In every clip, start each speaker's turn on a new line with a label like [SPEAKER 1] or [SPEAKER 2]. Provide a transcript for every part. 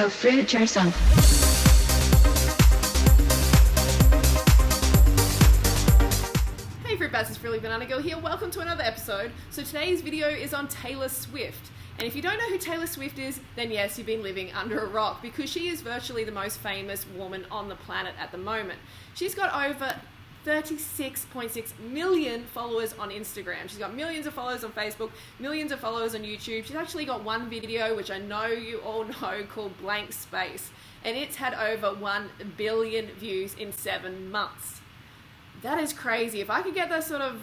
[SPEAKER 1] go fruit yourself.
[SPEAKER 2] Hey Fruit Bats, it's Really Banana Girl here. Welcome to another episode. So today's video is on Taylor Swift. And if you don't know who Taylor Swift is, then yes, you've been living under a rock, because she is virtually the most famous woman on the planet at the moment. She's got over 36.6 million followers on Instagram. She's got millions of followers on Facebook, millions of followers on YouTube. She's actually got one video, which I know you all know, called Blank Space. And it's had over 1 billion views in 7 months. That is crazy. If I could get those sort of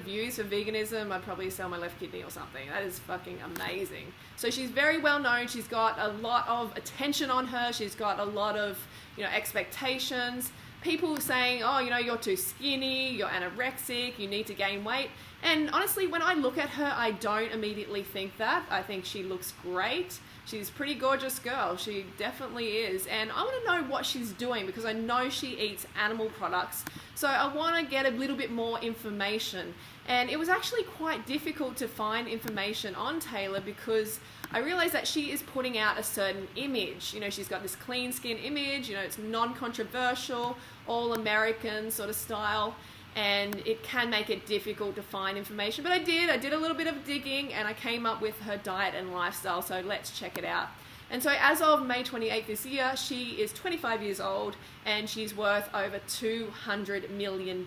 [SPEAKER 2] views for veganism, I'd probably sell my left kidney or something. That is fucking amazing. So she's very well known. She's got a lot of attention on her. She's got a lot of, expectations. People saying, oh, you're too skinny, you're anorexic, you need to gain weight. And honestly, when I look at her, I don't immediately think that. I think she looks great. She's a pretty gorgeous girl. She definitely is. And I want to know what she's doing, because I know she eats animal products. So I want to get a little bit more information. And it was actually quite difficult to find information on Taylor, because I realized that she is putting out a certain image. She's got this clean skin image, it's non-controversial, all American sort of style. And it can make it difficult to find information. But I did a little bit of digging, and I came up with her diet and lifestyle, so let's check it out. And so as of May 28th this year, she is 25 years old, and she's worth over $200 million.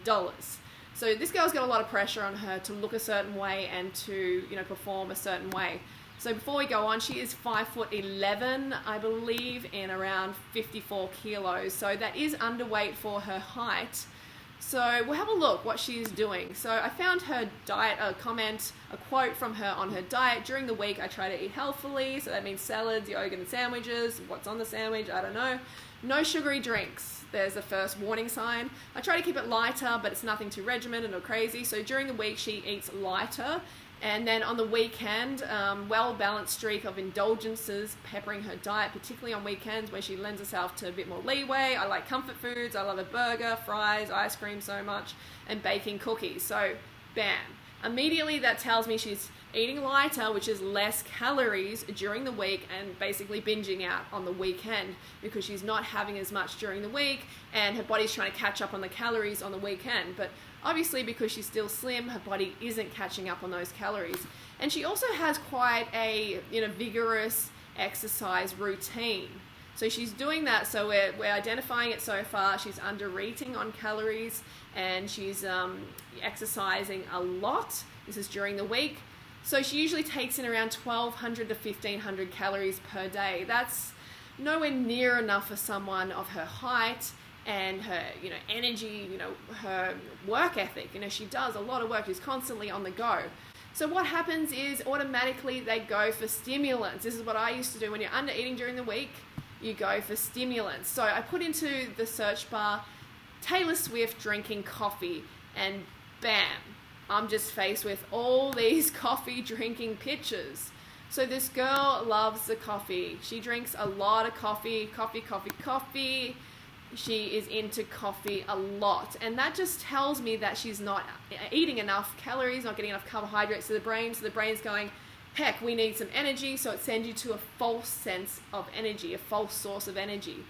[SPEAKER 2] So this girl's got a lot of pressure on her to look a certain way and to, perform a certain way. So before we go on, she is 5'11", I believe, and around 54 kilos. So that is underweight for her height. So we'll have a look what she's doing. So I found her diet, a quote from her on her diet. During the week, I try to eat healthily. So that means salads, yogurt and sandwiches. What's on the sandwich? I don't know. No sugary drinks. There's the first warning sign. I try to keep it lighter, but it's nothing too regimented or crazy. So during the week, she eats lighter. And then on the weekend, well-balanced streak of indulgences peppering her diet, particularly on weekends where she lends herself to a bit more leeway. I like comfort foods. I love a burger, fries, ice cream so much, and baking cookies. So, bam. Immediately that tells me she's eating lighter, which is less calories during the week, and basically binging out on the weekend, because she's not having as much during the week and her body's trying to catch up on the calories on the weekend. But obviously, because she's still slim, her body isn't catching up on those calories. And she also has quite a vigorous exercise routine. So she's doing that. So we're identifying it so far. She's under-eating on calories, and she's exercising a lot. This is during the week. So she usually takes in around 1,200 to 1,500 calories per day. That's nowhere near enough for someone of her height and her, energy, her work ethic. She does a lot of work. She's constantly on the go. So what happens is automatically they go for stimulants. This is what I used to do. When you're under eating during the week, you go for stimulants. So I put into the search bar Taylor Swift drinking coffee, and bam, I'm just faced with all these coffee drinking pictures. So this girl loves the coffee. She drinks a lot of coffee. She is into coffee a lot. And that just tells me that she's not eating enough calories, not getting enough carbohydrates to the brain. So the brain's going, heck, we need some energy. So it sends you to a false sense of energy, a false source of energy.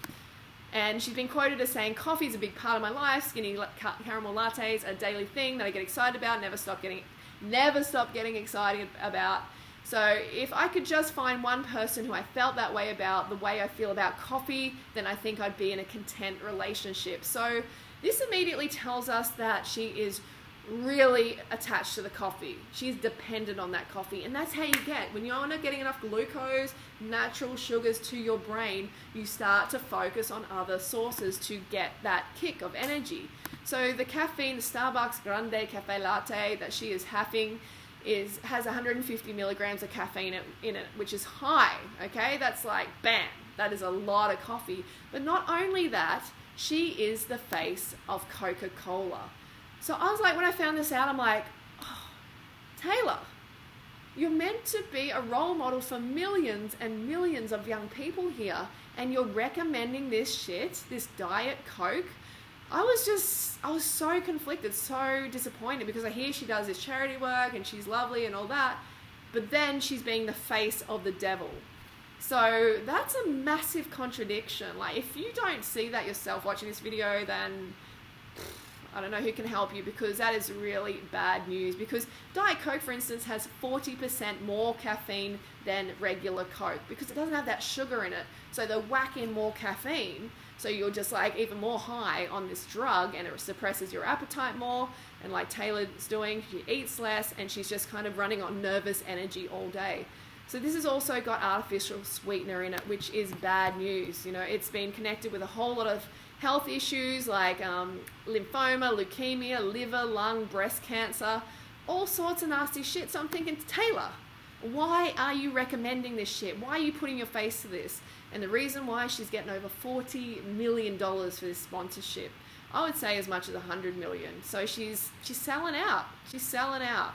[SPEAKER 2] And she's been quoted as saying, coffee is a big part of my life. Skinny caramel lattes are a daily thing that I get excited about, never stop getting excited about. So if I could just find one person who I felt that way about, the way I feel about coffee, then I think I'd be in a content relationship. So this immediately tells us that she is really attached to the coffee. She's dependent on that coffee. And that's how you get, when you're not getting enough glucose, natural sugars to your brain, you start to focus on other sources to get that kick of energy. So the caffeine, the Starbucks Grande Cafe Latte that she is having has 150 milligrams of caffeine in it, which is high, okay? That's like, bam, that is a lot of coffee. But not only that, she is the face of Coca-Cola. So I was like, when I found this out, I'm like, oh, Taylor, you're meant to be a role model for millions and millions of young people here, and you're recommending this shit, this Diet Coke. I was so conflicted, so disappointed, because I hear she does this charity work and she's lovely and all that, but then she's being the face of the devil. So that's a massive contradiction. Like, if you don't see that yourself watching this video, then I don't know who can help you, because that is really bad news. Because Diet Coke, for instance, has 40% more caffeine than regular Coke because it doesn't have that sugar in it. So they whack in more caffeine, so you're just like even more high on this drug, and it suppresses your appetite more. And like Taylor's doing, she eats less, and she's just kind of running on nervous energy all day. So this has also got artificial sweetener in it, which is bad news. You know, it's been connected with a whole lot of health issues like lymphoma, leukemia, liver, lung, breast cancer, all sorts of nasty shit. So I'm thinking, Taylor, why are you recommending this shit? Why are you putting your face to this? And the reason why, she's getting over $40 million for this sponsorship. I would say as much as $100 million. So she's selling out. She's selling out.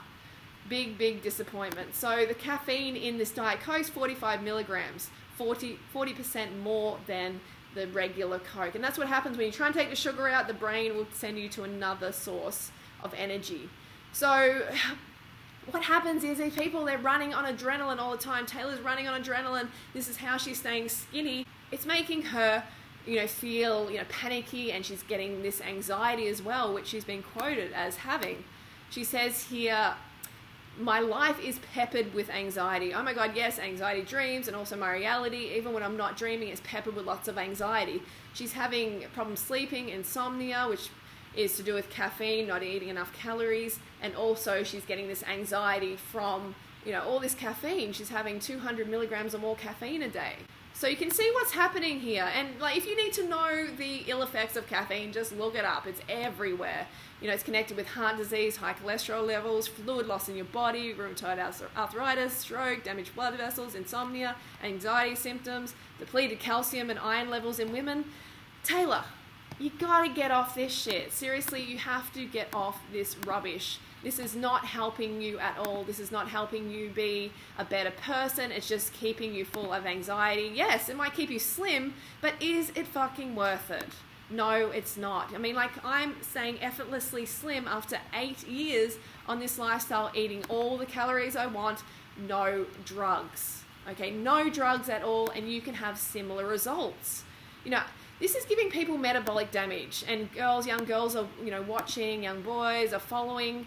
[SPEAKER 2] Big disappointment. So the caffeine in this Diet Coke is 45 milligrams, 40% more than the regular Coke. And that's what happens when you try and take the sugar out. The brain will send you to another source of energy. So what happens is these people, they're running on adrenaline all the time. Taylor's running on adrenaline. This is how she's staying skinny. It's making her, feel, panicky, and she's getting this anxiety as well, which she's been quoted as having. She says here, my life is peppered with anxiety. Oh my God, yes, anxiety dreams, and also my reality, even when I'm not dreaming, is peppered with lots of anxiety. She's having problems sleeping, insomnia, which is to do with caffeine, not eating enough calories, and also she's getting this anxiety from, all this caffeine. She's having 200 milligrams or more caffeine a day. So you can see what's happening here. And if you need to know the ill effects of caffeine, just look it up. It's everywhere. It's connected with heart disease, high cholesterol levels, fluid loss in your body, rheumatoid arthritis, stroke, damaged blood vessels, insomnia, anxiety symptoms, depleted calcium and iron levels in women. Taylor, you gotta get off this shit. Seriously, you have to get off this rubbish. This is not helping you at all. This is not helping you be a better person. It's just keeping you full of anxiety. Yes, it might keep you slim, but is it fucking worth it? No, it's not. I'm staying effortlessly slim after 8 years on this lifestyle, eating all the calories I want, no drugs. Okay, no drugs at all, and you can have similar results. This is giving people metabolic damage, and young girls are, watching, young boys are following,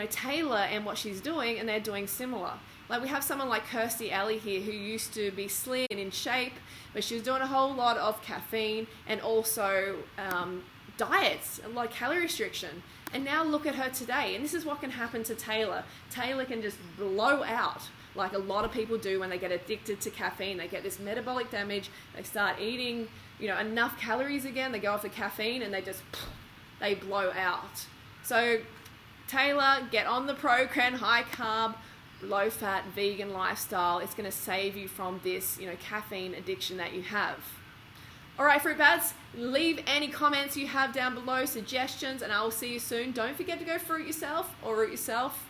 [SPEAKER 2] Taylor and what she's doing, and they're doing similar. Like, we have someone like Kirstie Alley here who used to be slim and in shape, but she was doing a whole lot of caffeine and also diets, like calorie restriction. And now look at her today. And this is what can happen to Taylor. Taylor can just blow out like a lot of people do when they get addicted to caffeine. They get this metabolic damage. They start eating, enough calories again. They go off the caffeine and they blow out. So Taylor, get on the Pro-Can high carb, low fat, vegan lifestyle. It's going to save you from this, caffeine addiction that you have. All right, Fruit Bats, leave any comments you have down below, suggestions, and I will see you soon. Don't forget to go fruit yourself or root yourself.